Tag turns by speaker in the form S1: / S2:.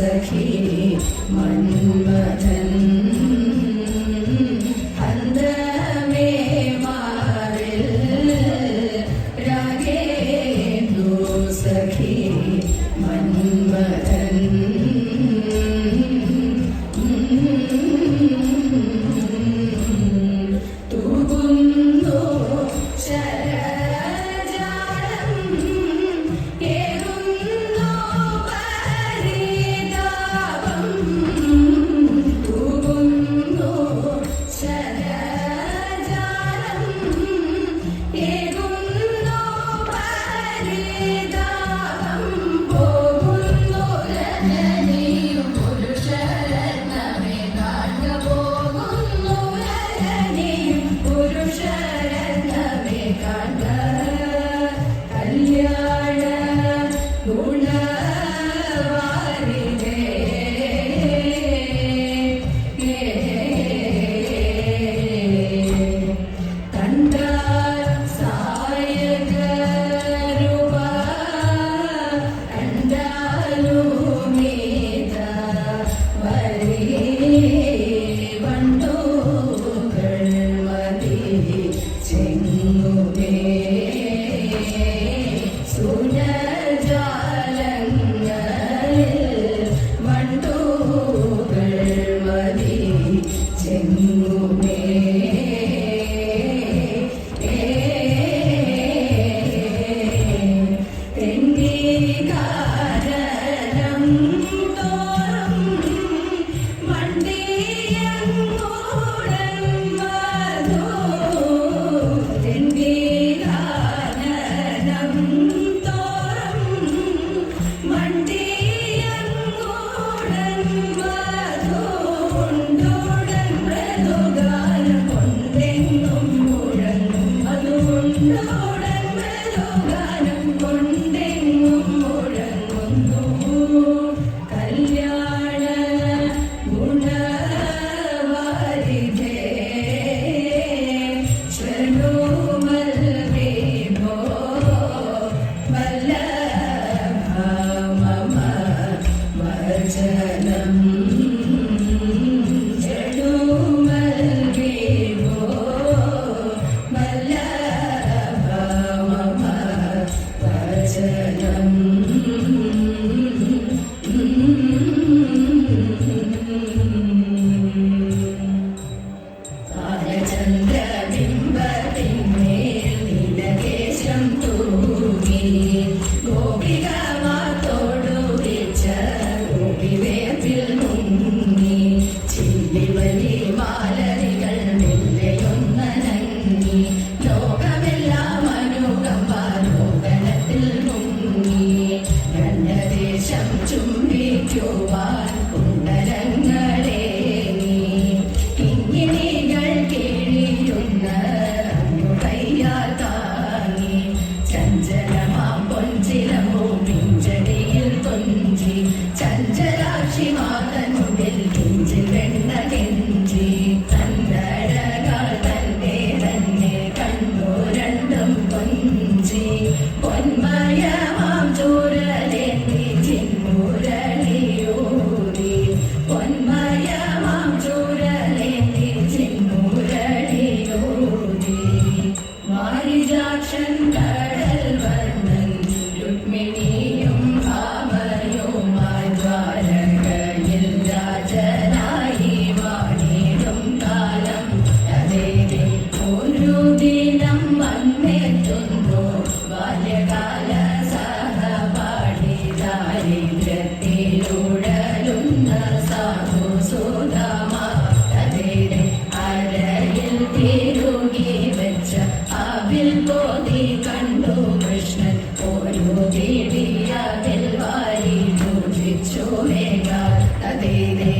S1: സഖി മന്മഥൻ സഖി മന്മഥൻ തൂകുന്നു ശരജാലം ഏറുന്നു പരിതാപം തൂകുന്നു ശരജാലം ഏറുന്നു പരിതാപം പോകുന്നു രജനിയും പുരുഷരത്നമേ കാഴ്ക പോകുന്നു രജനിയും പുരുഷരത്നമേ കാഴ്ക കല്യാണ ഗുണവാരിധേ കണ്ട സായകരൂപ കണ്ടാലുമേത വരേ വണ്ടൂകൾ മതി ചെങ്ങുമേ സുനജാലങ്ങളിൽ വണ്ടൂകൾ മതി ചെങ്ങുമേ കാരണം തോറും വണ്ടിയങ്ങോടൻ മധു കാരണം തോറും വണ്ടിയങ്ങോടൻ മധു ഉണ്ടോടൻ മൃദുഗാനം കൊണ്ടെങ്ങും മുഴങ്ങും അതുകൊണ്ടോടൻ മൃദുഗാനം കൊണ്ടെങ്ങും മുഴങ്ങുന്നു കല്യാണ ഗുണവാരിധേ ശൃണുമൽ വിഭോ വല്ലഭ മമ വചനം ശൃണുമൽ വിഭോ വല്ലഭ മമ വചനം ബാലചന്ദ്രബിംബത്തിന്മേൽ നീലകേശം തൂങ്ങി ഗോപികമാർത്തോടു വിളിച്ച ഗോപിവേപ്പിൽ മുങ്ങി ചില്ലിവലി മാലരികൾ മെല്ലെയൊന്നനങ്ങി ലോകമെല്ലാം അനുകമ്പാലോകനത്തിൽ മുങ്ങി ഗണ്ഡദേശം ചുംബിക്കുവാൻ കുണ്ടലങ്ങളെ കിങ്ങിണികൾ കിഴിയുന്ന കയ്യാൽ താങ്ങി ചഞ്ചലമാം പൊഞ്ചിലമോ പിഞ്ചടിയിൽ കൊഞ്ചി ചഞ്ചലാക്ഷി മാതനുള്ളിൽ കിഞ്ചിൽ വെണ്ണ കെഞ്ചി തന്നഴകാൾ തന്നെ തന്നെ കണ്ണു രണ്ടും കൊഞ്ചി പൊന്മയമാം ചൂരലേന്തി ചിന്മുരളിയൂതി പൊന്മയമാം ചൂരലേന്തി ചിന്മുരളിയൂതി വാരിജാക്ഷൻ കടൽ വർണ്ണൻ രുക്മിണിയും ഭാമയുമായി ദ്വാരകയിൽ രാജനായി വാണിടും കാലം അതേതെ ഒരു ദിനം വന്നെത്തുന്നു ബാല്യകാല സഹപാഠി ദാരിദ്ര്യത്തിലുഴലുന്ന സാധു സുധാമ അതേതെ അരയിൽ തിരുകി വെച്ച അവിൽ പോതി കണ്ടു കൃഷ്ണൻ ഒരു പിടിയതിൽ വാരി പൂജിച്ചു വേഗ അതേതെ